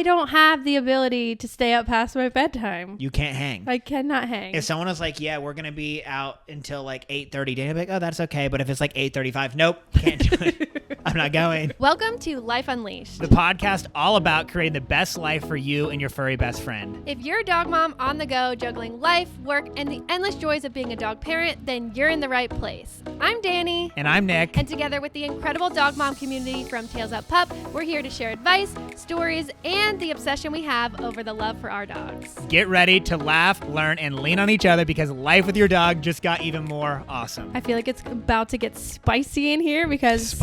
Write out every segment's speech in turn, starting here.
don't have the ability to stay up past my bedtime. You can't hang. I cannot hang. If someone was like, yeah, we're going to be out until like 8:30, Danny would be like, oh, that's okay. But if it's like 8:35, nope, can't do it. I'm not going. Welcome to Life Unleashed, The podcast all about creating the best life for you and your furry best friend. If you're a dog mom on the go, juggling life, work, and the endless joys of being a dog parent, then you're in the right place. I'm Danny. And I'm Nick. And together with the incredible dog mom community from Tails Up Pup, we're here to share advice, stories, and the obsession we have over the love for our dogs. Get ready to laugh, learn, and lean on each other because life with your dog just got even more awesome. I feel like it's about to get spicy in here because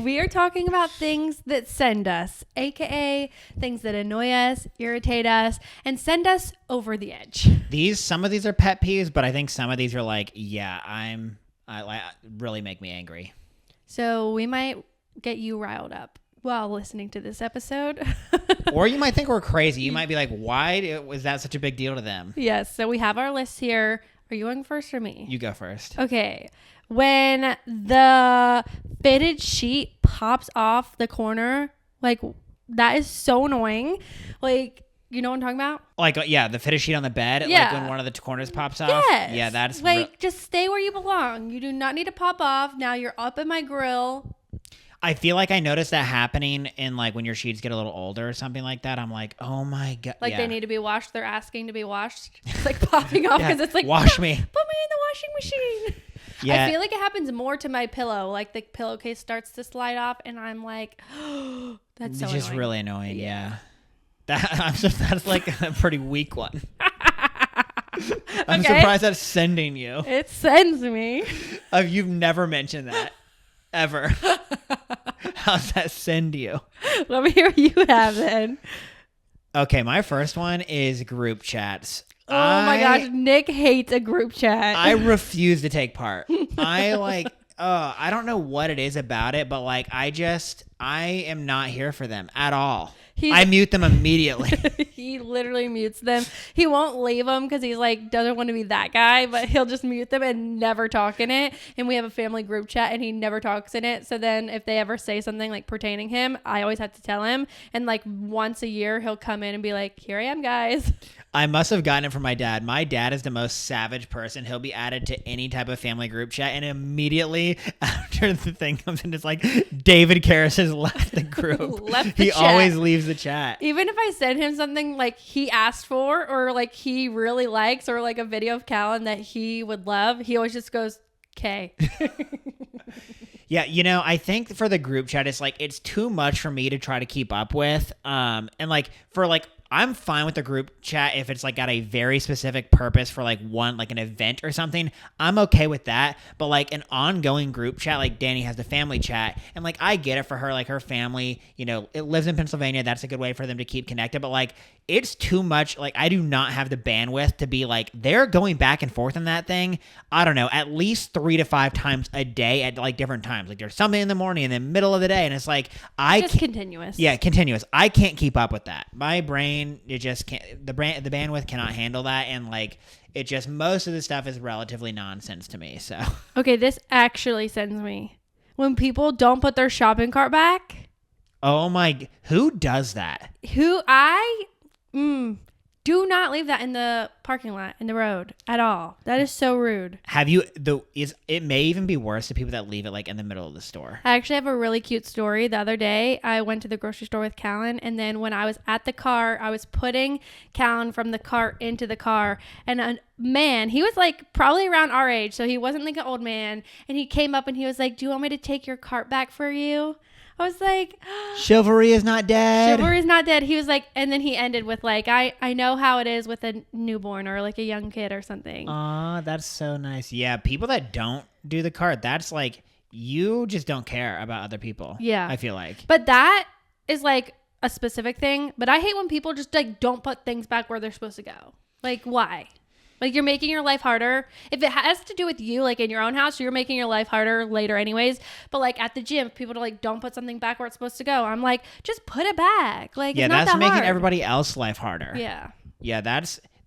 we are talking about things that send us, aka things that annoy us, irritate us, and send us over the edge. Some of these are pet peeves, but I think some of these are like, yeah, I really make me angry. So we might get you riled up while listening to this episode. Or you might think we're crazy. You might be like, why was that such a big deal to them? Yes. So we have our list here. Are you going first or me? You go first. Okay. When the fitted sheet pops off the corner, like that is so annoying. Like, you know what I'm talking about? Like, yeah, the fitted sheet on the bed, Yeah. like when one of the corners pops off. Yes. Yeah, that's like, just stay where you belong. You do not need to pop off. Now you're up in my grill. I feel like I noticed that happening in like when your sheets get a little older or something like that. I'm like, oh my God. Like yeah. they need to be washed. They're asking to be washed. It's like popping off because it's like, wash me. Put me in the washing machine. Yeah. I feel like it happens more to my pillow. Like the pillowcase starts to slide off and I'm like, oh, that's so It's just annoying. really annoying. Yeah. That's like a pretty weak one. I'm surprised that's sending you. It sends me. You've never mentioned that. Ever. How's that send you? Let me hear what you have then. Okay, my first one is group chats. Oh my gosh, Nick hates a group chat. I refuse to take part. I don't know what it is about it, but like I am not here for them at all. I mute them immediately. He literally mutes them. He won't leave them because he's like doesn't want to be that guy, but he'll just mute them and never talk in it. And we have a family group chat and he never talks in it. So then if they ever say something like pertaining him, I always have to tell him. And like once a year he'll come in and be like, here I am, guys. I must have gotten it from my dad. My dad is the most savage person. He'll be added to any type of family group chat, and immediately after the thing comes in, it's like David Karras has left the group. He always leaves the chat. Even if I send him something like he asked for or like he really likes or like a video of Callan that he would love, he always just goes, okay. Yeah, I think for the group chat, it's too much for me to try to keep up with. And like for like, I'm fine with the group chat if it's like got a very specific purpose for like one, like an event or something. I'm okay with that. But like an ongoing group chat, like Danny has the family chat, and like I get it for her, like her family, it lives in Pennsylvania. That's a good way for them to keep connected. But like it's too much. Like I do not have the bandwidth to be like they're going back and forth on that thing. I don't know, at least 3 to 5 times a day at like different times. Like there's something in the morning and then middle of the day, and it's like continuous. Yeah, continuous. I can't keep up with that. My brain, it just can't. The bandwidth cannot handle that, and like it just most of the stuff is relatively nonsense to me. So okay, this actually sends me when people don't put their shopping cart back. Oh my! Who does that? Do not leave that in the parking lot, in the road at all. That is so rude. It may even be worse to people that leave it like in the middle of the store. I actually have a really cute story. The other day, I went to the grocery store with Callan, and then when I was at the car, I was putting Callan from the cart into the car, and a man, he was like probably around our age, so he wasn't like an old man, and he came up and he was like, do you want me to take your cart back for you? I was like, chivalry is not dead. Chivalry is not dead. He was like, and then he ended with like, I know how it is with a newborn or like a young kid or something. Aw, that's so nice. Yeah, people that don't do the cart, that's like, you just don't care about other people. Yeah. I feel like. But that is like a specific thing. But I hate when people just like don't put things back where they're supposed to go. Like, why? Like you're making your life harder. If it has to do with you, like in your own house, you're making your life harder later anyways. But like at the gym, people like don't put something back where it's supposed to go. I'm like, just put it back. Like, yeah, it's not that's that making hard. everybody else's life harder. Yeah. Yeah,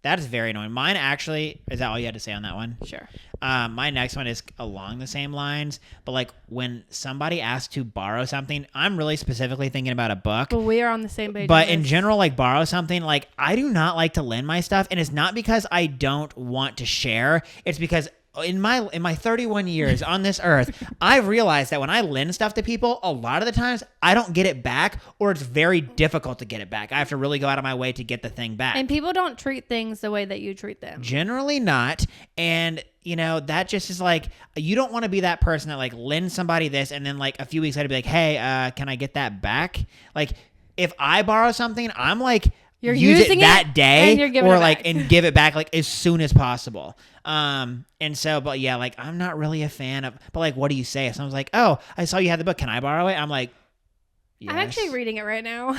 That's very annoying. Mine actually, is that all you had to say on that one? Sure. My next one is along the same lines, but like when somebody asks to borrow something, I'm really specifically thinking about a book. But we are on the same page. But in general, like borrow something, like I do not like to lend my stuff, and it's not because I don't want to share. It's because in my 31 years on this earth, I've realized that when I lend stuff to people, a lot of the times I don't get it back, or it's very difficult to get it back. I have to really go out of my way to get the thing back. And people don't treat things the way that you treat them. Generally not. And that just is like, you don't want to be that person that like lends somebody this and then like a few weeks later be like, hey, can I get that back? Like if I borrow something, I'm like, you're use using it that day and you're giving or it like back. and give it back like as soon as possible. And so, but yeah, like I'm not really a fan of, but like, what do you say? If someone's like, oh, I saw you had the book. Can I borrow it? I'm like, yes. I'm actually reading it right now.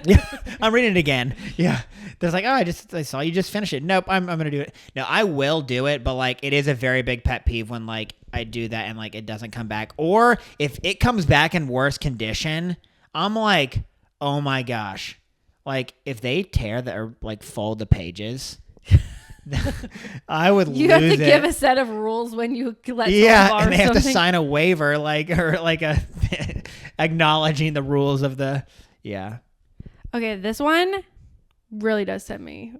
Yeah, I'm reading it again. Yeah. There's like, oh, I saw you just finish it. Nope, I'm going to do it. No, I will do it, but like it is a very big pet peeve when like I do that and like it doesn't come back. Or if it comes back in worse condition, I'm like, oh my gosh. Like if they tear or like fold the pages, I would lose it. You have to give a set of rules when you let someone borrow and they have something. to sign a waiver like or like a acknowledging the rules of the Okay, this one really does send me.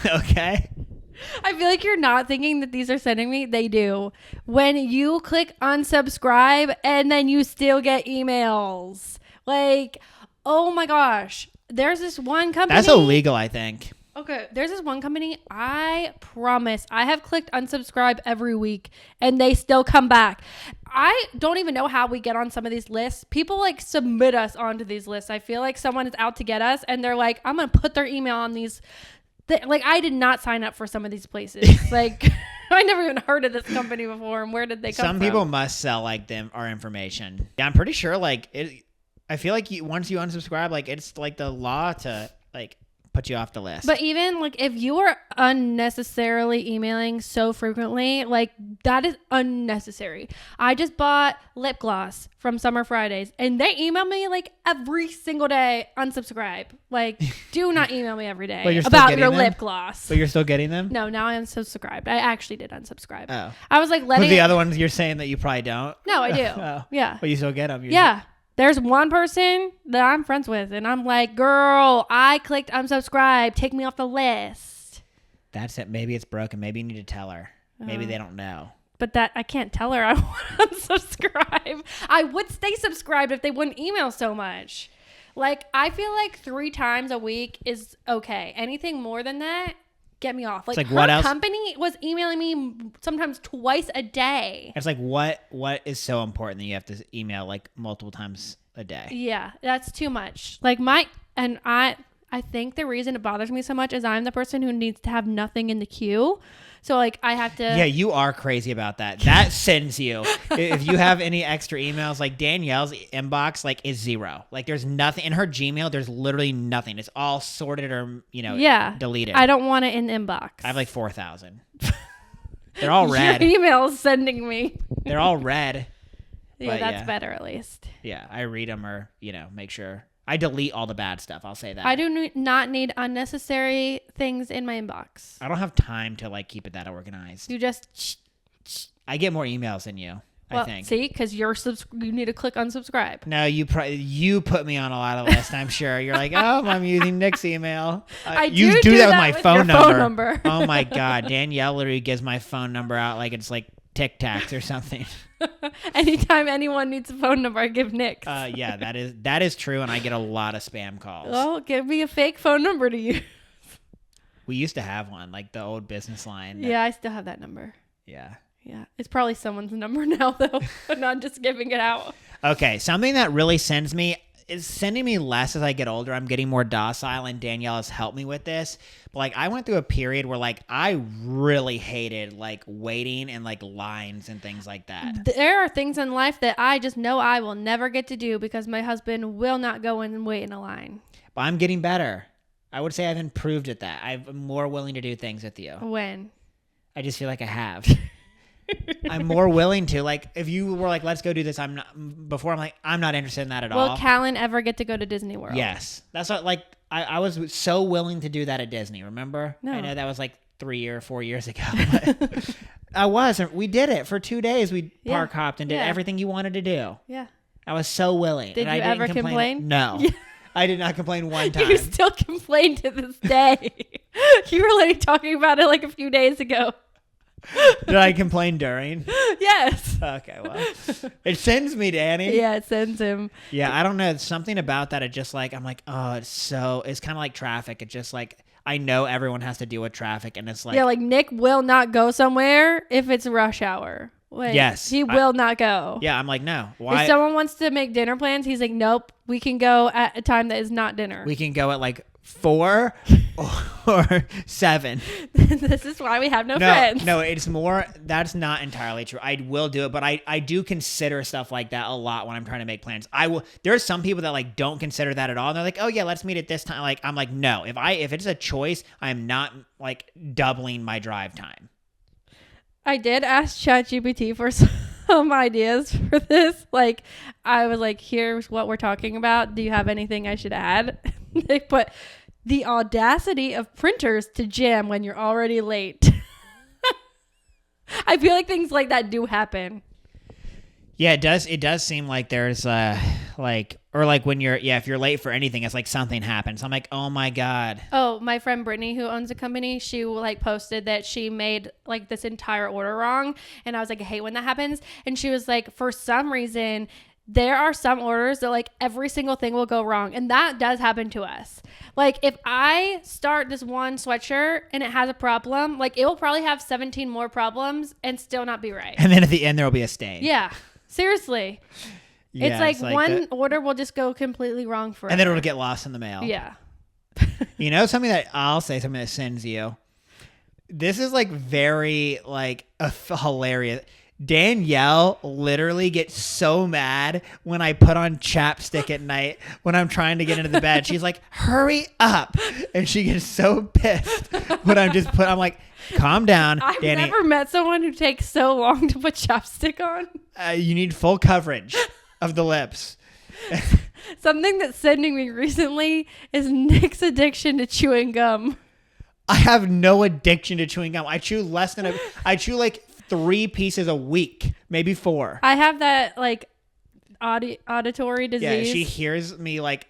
Okay. I feel like you're not thinking that these are sending me. They do. When you click unsubscribe and then you still get emails. Like, oh my gosh. There's this one company. That's illegal, I think. Okay, there's this one company, I promise, I have clicked unsubscribe every week and they still come back. I don't even know how we get on some of these lists. People like submit us onto these lists. I feel like someone is out to get us and they're like, I'm going to put their email on these. Like, I did not sign up for some of these places. Like, I never even heard of this company before, and where did they come from? Some people must sell like our information. Yeah, I'm pretty sure like I feel like once you unsubscribe, like it's like the law to like put you off the list. But even like if you are unnecessarily emailing so frequently, like that is unnecessary. I just bought lip gloss from Summer Fridays and they email me like every single day, unsubscribe. Like do not email me every day about your lip gloss. But you're still getting them? No, now I unsubscribed. I actually did unsubscribe. Oh. I was like letting the other ones you're saying that you probably don't? No, I do. Oh. Yeah. But you still get them? Yeah. There's one person that I'm friends with, and I'm like, girl, I clicked unsubscribe. Take me off the list. That's it. Maybe it's broken. Maybe you need to tell her. Maybe they don't know. But that I can't tell her I want to unsubscribe. I would stay subscribed if they wouldn't email so much. Like, I feel like 3 times a week is okay. Anything more than that, get me off. Like her what else? company was emailing me sometimes twice a day. It's like what is so important that you have to email like multiple times a day? Yeah, that's too much. Like I think the reason it bothers me so much is I'm the person who needs to have nothing in the queue. So like I have to. Yeah, you are crazy about that. That sends you. If you have any extra emails, like Danielle's inbox, like is 0. Like there's nothing in her Gmail. There's literally nothing. It's all sorted or deleted. I don't want it in the inbox. I have like 4,000. They're all red. Your email's sending me. They're all red. Yeah, that's better at least. Yeah, I read them or make sure. I delete all the bad stuff. I'll say that. I do not need unnecessary things in my inbox. I don't have time to like keep it that organized. You just. I get more emails than you. I think. See, because you need to click unsubscribe. No, you put me on a lot of lists. I'm sure you're like, oh, I'm using Nick's email. You do that with my phone number. Oh my god, Danielle literally gives my phone number out like it's like Tic Tacs or something. Anytime anyone needs a phone number, I give Nick. Yeah, that is true, and I get a lot of spam calls. Well, give me a fake phone number to use. We used to have one, like the old business line. Yeah, I still have that number. Yeah. Yeah, it's probably someone's number now, though, but not just giving it out. Okay, something that really sends me is sending me less as I get older. I'm getting more docile, and Danielle has helped me with this. But like, I went through a period where like I really hated like waiting and like lines and things like that. There are things in life that I just know I will never get to do because my husband will not go in and wait in a line. But I'm getting better. I would say I've improved at that. I'm more willing to do things with you. When? I just feel like I have. I'm more willing to. Like, if you were like, let's go do this, I'm not interested in that at all. Will Callan ever get to go to Disney World? Yes. That's what, like, I was so willing to do that at Disney. Remember? No. I know that was like 3 or 4 years ago. But I wasn't. We did it for 2 days. We park hopped and did everything you wanted to do. Yeah. I was so willing. Did and you I didn't ever complain? No. Yeah. I did not complain one time. You still complain to this day. You were like talking about it like a few days ago. Did I complain during? Yes. Okay, well. It sends me, Danny. Yeah, it sends him. Yeah, I don't know. Something about that. It just like, I'm like, oh, it's kind of like traffic. It's just like, I know everyone has to deal with traffic. And it's like, Yeah, like Nick will not go somewhere if it's rush hour. Like, yes. He will not go. Yeah, I'm like, no. Why? If someone wants to make dinner plans, he's like, nope, we can go at a time that is not dinner. We can go at like 4 or 7. This is why we have no friends. No, it's more, that's not entirely true. I will do it, but I do consider stuff like that a lot when I'm trying to make plans. There are some people that like don't consider that at all. And they're like, oh yeah, let's meet at this time. Like, I'm like, no, if it's a choice, I'm not like doubling my drive time. I did ask ChatGPT for some ideas for this. Like, I was like, here's what we're talking about. Do you have anything I should add? They put the audacity of printers to jam when you're already late. I feel like things like that do happen. Yeah, it does seem like there's like, or like when if you're late for anything, it's like something happens. I'm like, oh my God. Oh, my friend Brittany, who owns a company, she like posted that she made like this entire order wrong. And I was like, I hate when that happens. And she was like, for some reason, there are some orders that like every single thing will go wrong. And that does happen to us. Like if I start this one sweatshirt and it has a problem, like it will probably have 17 more problems and still not be right. And then at the end, there will be a stain. Yeah. Seriously. Yeah, it's like one order will just go completely wrong forever. And then it'll get lost in the mail. Yeah. You know, something that sends you. This is like very like hilarious. Danielle literally gets so mad when I put on chapstick at night when I'm trying to get into the bed. She's like, hurry up. And she gets so pissed when I'm like, calm down, I've Danny. never met someone who takes so long to put chapstick on. You need full coverage of the lips. Something that's sending me recently is Nick's addiction to chewing gum. I have no addiction to chewing gum. I chew like 3 pieces a week, maybe 4. I have that like auditory disease. Yeah, she hears me like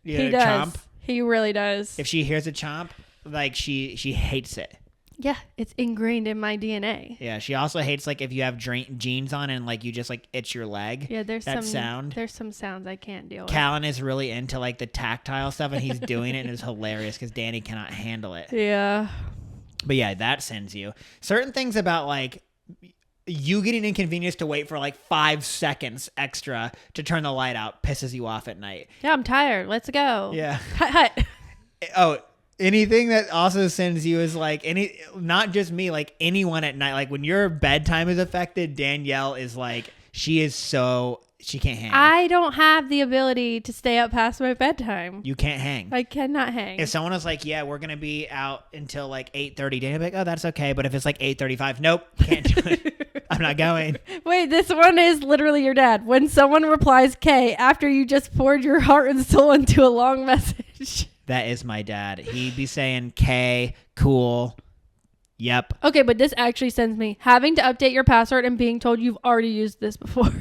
he does. chomp. He really does. If she hears a chomp, like she hates it. Yeah, it's ingrained in my DNA. Yeah, she also hates like if you have jeans on and like you just like itch your leg. Yeah, there's that sound. There's some sounds I can't deal with. Callan is really into like the tactile stuff, and he's doing it, and it's hilarious because Danny cannot handle it. Yeah. But yeah, that sends you certain things about like you getting inconvenienced to wait for like 5 seconds extra to turn the light out pisses you off at night. Yeah, I'm tired. Let's go. Yeah. Hut. Oh, anything that also sends you is like not just me, like anyone at night. Like when your bedtime is affected, Danielle is like, she can't hang. I don't have the ability to stay up past my bedtime. You can't hang. I cannot hang. If someone was like, yeah, we're going to be out until like 8:30, Danielle would be like, oh, that's okay. But if it's like 8:35, nope, can't do it. I'm not going. Wait, this one is literally your dad. When someone replies K after you just poured your heart and soul into a long message. That is my dad. He'd be saying K, cool. Yep. Okay, but this actually sends me having to update your password and being told you've already used this before.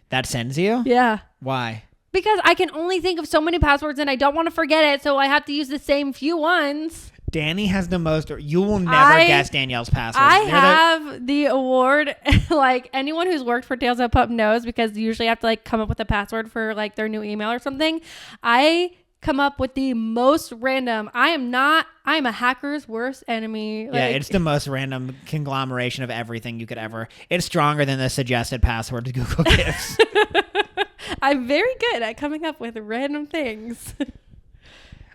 That sends you? Yeah. Why? Because I can only think of so many passwords and I don't want to forget it, so I have to use the same few ones. Danny has the most. You will never guess Danielle's password. I have the award. Like anyone who's worked for Tales of Pup knows, because you usually have to like come up with a password for like their new email or something. I come up with the most random. I am a hacker's worst enemy. Yeah, it's the most random conglomeration of everything you could ever. It's stronger than the suggested password Google gives. I'm very good at coming up with random things.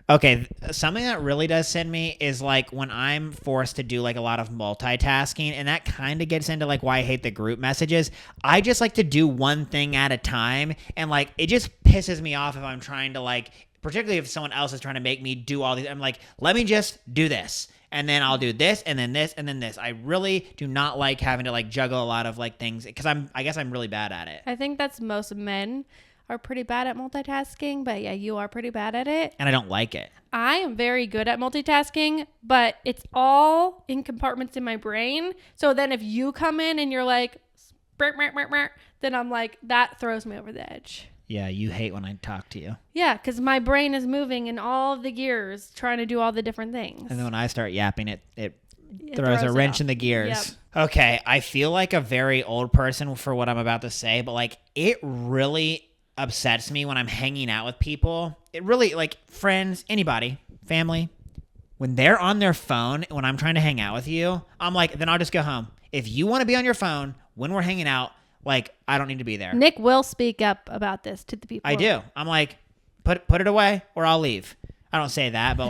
Okay, something that really does send me is like when I'm forced to do like a lot of multitasking, and that kind of gets into like why I hate the group messages. I just like to do one thing at a time, and like it just pisses me off if I'm trying to like, particularly if someone else is trying to make me do all these. I'm like, let me just do this, and then I'll do this, and then this, and then this. I really do not like having to like juggle a lot of like things because I guess I'm really bad at it. I think that's most men are pretty bad at multitasking, but yeah, you are pretty bad at it. And I don't like it. I am very good at multitasking, but it's all in compartments in my brain. So then if you come in and you're like, then I'm like, that throws me over the edge. Yeah, you hate when I talk to you. Yeah, because my brain is moving in all of the gears, trying to do all the different things. And then when I start yapping, it throws a wrench in the gears. Yep. Okay, I feel like a very old person for what I'm about to say, but like it really upsets me when I'm hanging out with people. It really, like friends, anybody, family, when they're on their phone when I'm trying to hang out with you, I'm like, then I'll just go home. If you want to be on your phone when we're hanging out, like I don't need to be there. Nick will speak up about this to the people. I do. I'm like, put it away or I'll leave. I don't say that, but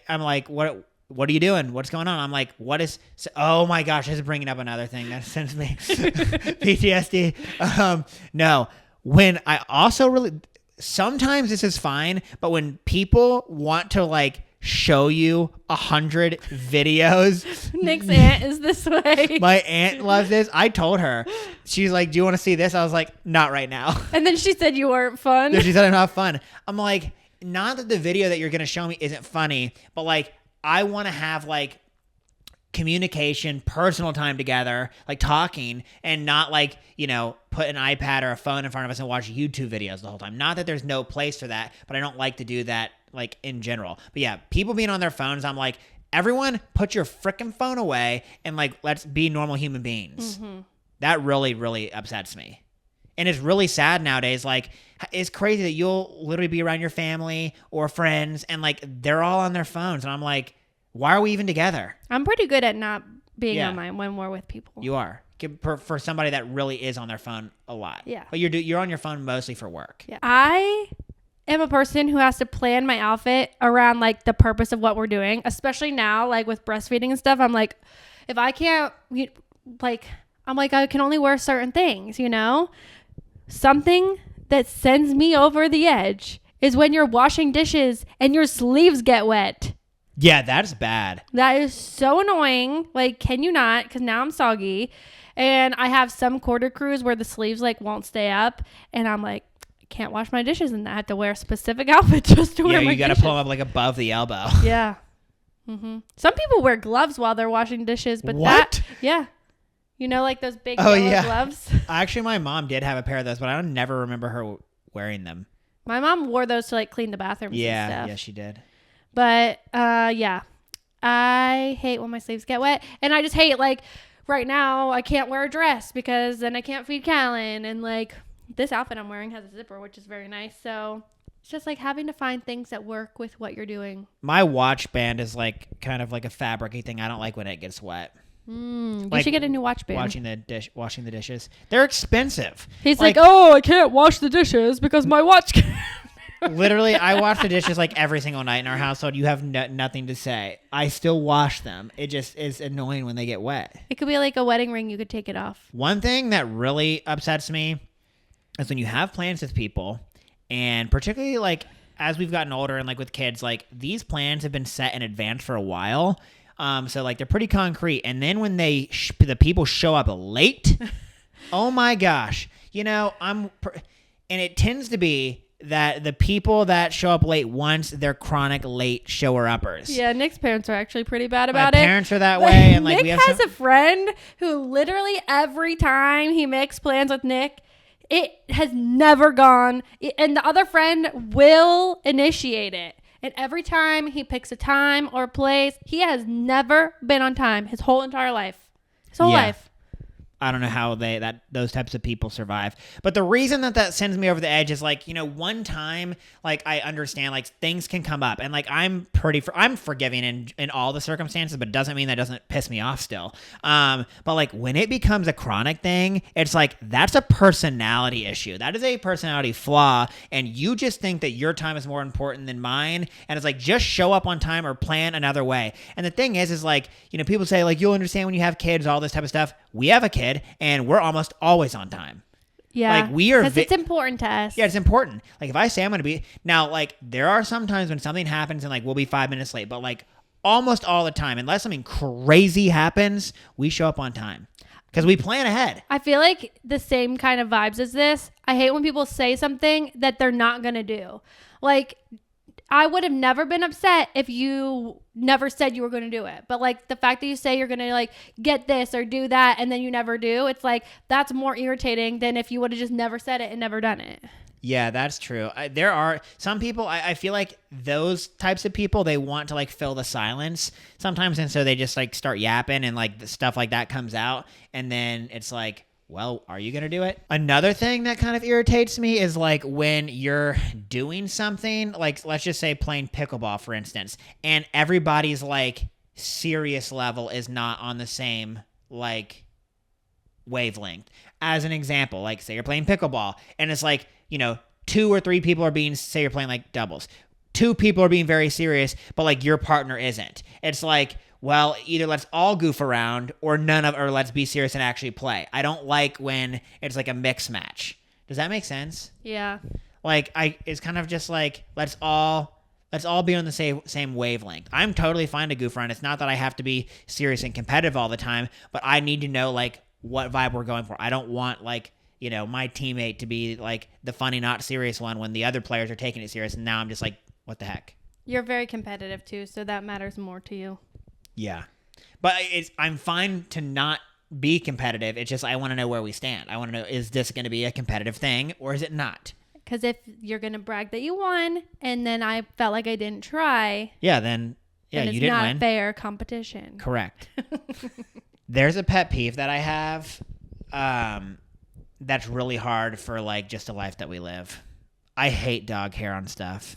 I'm like, what are you doing? What's going on? I'm like, what is, oh my gosh, this is bringing up another thing that sends me PTSD. No, when I also really, sometimes this is fine, but when people want to like show you 100 videos. Nick's aunt is this way. My aunt loves this. I told her, she's like, do you want to see this? I was like, not right now. And then she said you weren't fun. Then she said I'm not fun. I'm like, not that the video that you're going to show me isn't funny, but like, I want to have like communication, personal time together, like talking, and not like, you know, put an iPad or a phone in front of us and watch YouTube videos the whole time. Not that there's no place for that, but I don't like to do that like in general. But yeah, people being on their phones, I'm like, everyone put your freaking phone away and like, let's be normal human beings. Mm-hmm. That really, really upsets me. And it's really sad nowadays. Like, it's crazy that you'll literally be around your family or friends and like they're all on their phones. And I'm like, why are we even together? I'm pretty good at not being on mine when we're with people. You are. For somebody that really is on their phone a lot. Yeah. But you're on your phone mostly for work. Yeah. I am a person who has to plan my outfit around like the purpose of what we're doing, especially now, like with breastfeeding and stuff. I'm like, if I can't, like, I'm like, I can only wear certain things, you know? Something that sends me over the edge is when you're washing dishes and your sleeves get wet. Yeah, that's bad. That is so annoying. Like, can you not? Because now I'm soggy. And I have some quarter crews where the sleeves like won't stay up. And I'm like, I can't wash my dishes and I have to wear a specific outfit just to wear my dishes. Yeah, you got to pull them up like above the elbow. Yeah. Mm-hmm. Some people wear gloves while they're washing dishes. But yeah. You know, like those big gloves? Actually, my mom did have a pair of those, but I don't never remember her wearing them. My mom wore those to like clean the bathrooms and stuff. Yeah, she did. But yeah, I hate when my sleeves get wet. And I just hate, like, right now I can't wear a dress because then I can't feed Callan. And like this outfit I'm wearing has a zipper, which is very nice. So it's just like having to find things that work with what you're doing. My watch band is like kind of like a fabric-y thing. I don't like when it gets wet. You should get a new watch band. Washing the dishes. They're expensive. He's like, oh, I can't wash the dishes because my watch can't. Literally, I wash the dishes like every single night in our household. You have nothing to say. I still wash them. It just is annoying when they get wet. It could be like a wedding ring. You could take it off. One thing that really upsets me is when you have plans with people, and particularly like as we've gotten older and like with kids, like these plans have been set in advance for a while. So like they're pretty concrete. And then when the people show up late, oh my gosh, you know, and it tends to be that the people that show up late once, they're chronic late shower-uppers. Yeah, Nick's parents are actually pretty bad about it. My parents are that way. And like Nick has a friend who literally every time he makes plans with Nick, it has never gone. And the other friend will initiate it. And every time he picks a time or a place, he has never been on time his whole entire life. His whole life. I don't know how those types of people survive. But the reason that sends me over the edge is like, you know, one time, like I understand like things can come up and like I'm forgiving in all the circumstances, but it doesn't mean that doesn't piss me off still. But like when it becomes a chronic thing, it's like that's a personality issue. That is a personality flaw. And you just think that your time is more important than mine. And it's like, just show up on time or plan another way. And the thing is like, you know, people say like, you'll understand when you have kids, all this type of stuff. We have a kid and we're almost always on time. Yeah. Like we are. Because it's important to us. Yeah, it's important. Like if I say I'm going to be now, like there are some times when something happens and like we'll be 5 minutes late, but like almost all the time, unless something crazy happens, we show up on time. because we plan ahead. I feel like the same kind of vibes as this. I hate when people say something that they're not going to do. Like, I would have never been upset if you never said you were going to do it. But like the fact that you say you're going to like get this or do that and then you never do, it's like that's more irritating than if you would have just never said it and never done it. Yeah, that's true. There are some people, I feel like those types of people, they want to like fill the silence sometimes. And so they just like start yapping and like the stuff like that comes out. And then it's like, well, are you going to do it? Another thing that kind of irritates me is like when you're doing something, like let's just say playing pickleball, for instance, and everybody's like serious level is not on the same like wavelength. As an example, like say you're playing pickleball and it's like, 2 or 3 people are being, say you're playing like doubles. 2 people are being very serious, but like your partner isn't. It's like, well, either let's all goof around or let's be serious and actually play. I don't like when it's like a mix match. Does that make sense? Yeah. Like it's kind of just like, let's all be on the same wavelength. I'm totally fine to goof around. It's not that I have to be serious and competitive all the time, but I need to know like what vibe we're going for. I don't want like, my teammate to be like the funny, not serious one when the other players are taking it serious. And now I'm just like, what the heck? You're very competitive too, so that matters more to you. Yeah. But I'm fine to not be competitive. It's just I want to know where we stand. I want to know, is this going to be a competitive thing or is it not? Because if you're going to brag that you won and then I felt like I didn't try. Yeah, then you didn't win. It's not fair competition. Correct. There's a pet peeve that I have that's really hard for like just a life that we live. I hate dog hair on stuff.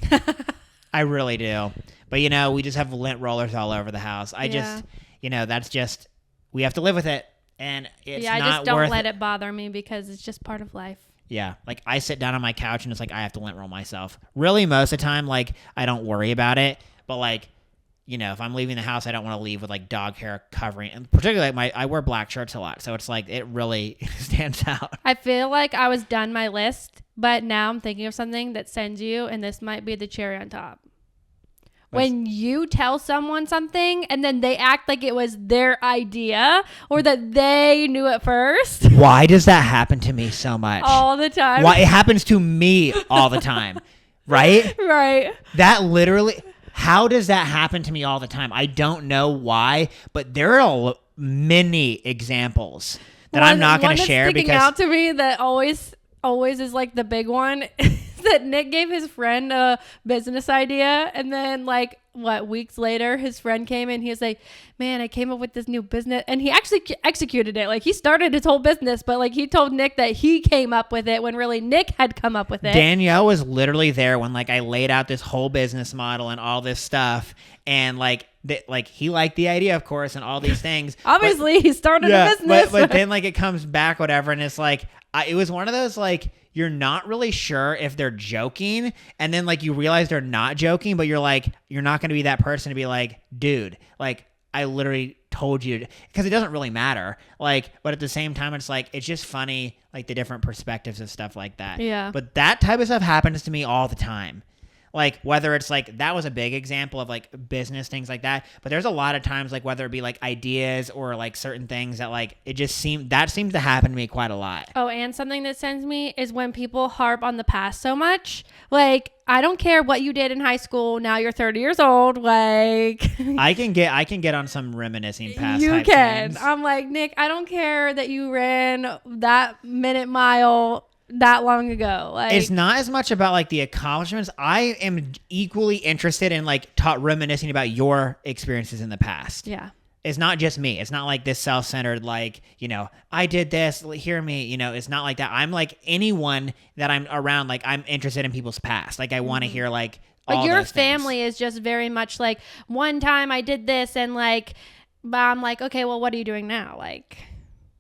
I really do. But, we just have lint rollers all over the house. That's just, we have to live with it. And it's not worth it. I just don't let it bother me because it's just part of life. Yeah. Like I sit down on my couch and it's like, I have to lint roll myself. Really, most of the time, like I don't worry about it. But like, if I'm leaving the house, I don't want to leave with like dog hair covering. And particularly like I wear black shirts a lot. So it's like, it really stands out. I feel like I was done my list, but now I'm thinking of something that sends you, and this might be the cherry on top. When you tell someone something and then they act like it was their idea or that they knew it first. Why does that happen to me so much? All the time. Why it happens to me all the time, right? Right. That literally, how does that happen to me all the time? I don't know why, but there are many examples that I'm not going to share because sticking out to me that always is like the big one. That Nick gave his friend a business idea, and then like weeks later his friend came in, he was like, man, I came up with this new business, and he actually executed it. Like he started his whole business, but like he told Nick that he came up with it when really Nick had come up with it. Danielle was literally there when like I laid out this whole business model and all this stuff, and like he liked the idea, of course, and all these things. Obviously he started a business, but then like it comes back, whatever, and it's like it was one of those like, you're not really sure if they're joking, and then like you realize they're not joking, but you're like, you're not going to be that person to be like, dude, like I literally told you, because it doesn't really matter. Like, but at the same time, it's like, it's just funny, like the different perspectives of stuff like that. Yeah. But that type of stuff happens to me all the time. Like whether it's like, that was a big example of like business things like that. But there's a lot of times like whether it be like ideas or like certain things that like that seems to happen to me quite a lot. Oh, and something that sends me is when people harp on the past so much. Like, I don't care what you did in high school. Now you're 30 years old. Like I can get on some reminiscing past. You can. Things. I'm like, Nick, I don't care that you ran that minute mile that long ago. Like, it's not as much about like the accomplishments. I am equally interested in like reminiscing about your experiences in the past. Yeah. It's not just me. It's not like this self-centered, like, I did this, hear me, it's not like that. I'm like anyone that I'm around, like I'm interested in people's past. Like I want to hear like all your those family things. is just very much like, one time I did this, and like, but I'm like, okay, well, what are you doing now? Like,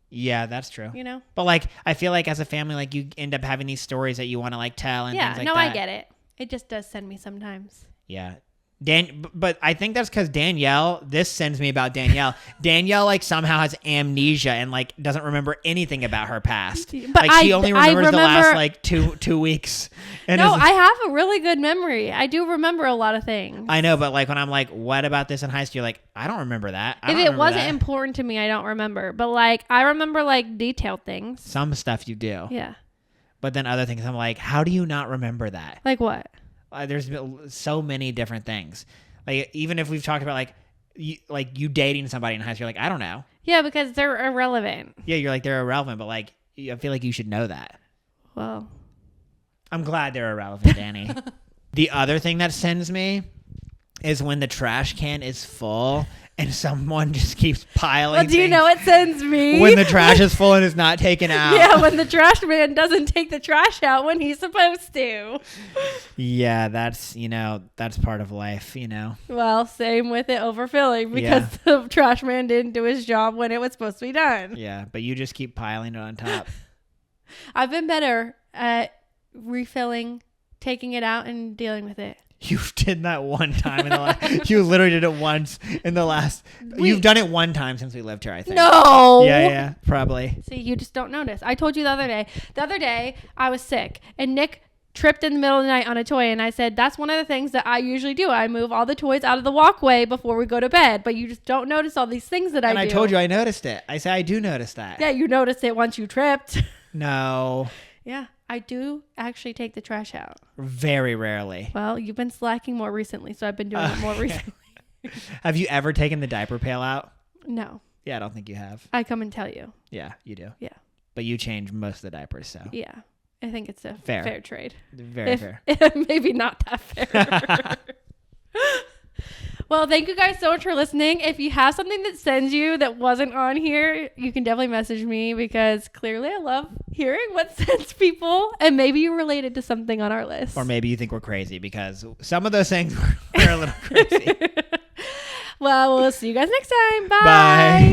yeah, that's true. But like, I feel like as a family, like you end up having these stories that you want to like tell and things like that. I get it. It just does send me sometimes. Yeah. But I think that's because Danielle, this sends me about Danielle. Danielle like somehow has amnesia and like doesn't remember anything about her past. But like she only remembers the last like two weeks. And no, I have a really good memory. I do remember a lot of things. I know, but like when I'm like, what about this in high school? You're like, I don't remember that. If it wasn't important to me, I don't remember. But like I remember like detailed things. Some stuff you do. Yeah. But then other things, I'm like, how do you not remember that? Like what? There's so many different things. Like even if we've talked about like you dating somebody in high school, you're like, I don't know. Yeah, because they're irrelevant. Yeah, you're like they're irrelevant, but like I feel like you should know that. Well, I'm glad they're irrelevant, Danny. The other thing that sends me is when the trash can is full and someone just keeps piling. well, do you know what sends me? When the trash is full and is not taken out. Yeah, when the trash man doesn't take the trash out when he's supposed to. Yeah, that's part of life, Well, same with it overfilling because the trash man didn't do his job when it was supposed to be done. Yeah, but you just keep piling it on top. I've been better at refilling, taking it out, and dealing with it. You did that one time in the last. You literally did it once in the last. You've done it one time since we lived here, I think. No. Yeah, probably. See, you just don't notice. I told you the other day. The other day, I was sick, and Nick tripped in the middle of the night on a toy, and I said, that's one of the things that I usually do. I move all the toys out of the walkway before we go to bed, but you just don't notice all these things that I do. And I told you I noticed it. I said I do notice that. Yeah, you noticed it once you tripped. No. Yeah, I do actually take the trash out. Very rarely. Well, you've been slacking more recently, so I've been doing it more recently. Have you ever taken the diaper pail out? No. Yeah, I don't think you have. I come and tell you. Yeah, you do. Yeah. But you change most of the diapers, so. Yeah. I think it's a fair trade. Very fair. Maybe not that fair. Well, thank you guys so much for listening. If you have something that sends you that wasn't on here, you can definitely message me because clearly I love hearing what sends people, and maybe you related to something on our list. Or maybe you think we're crazy because some of those things were a little crazy. Well, we'll see you guys next time. Bye. Bye.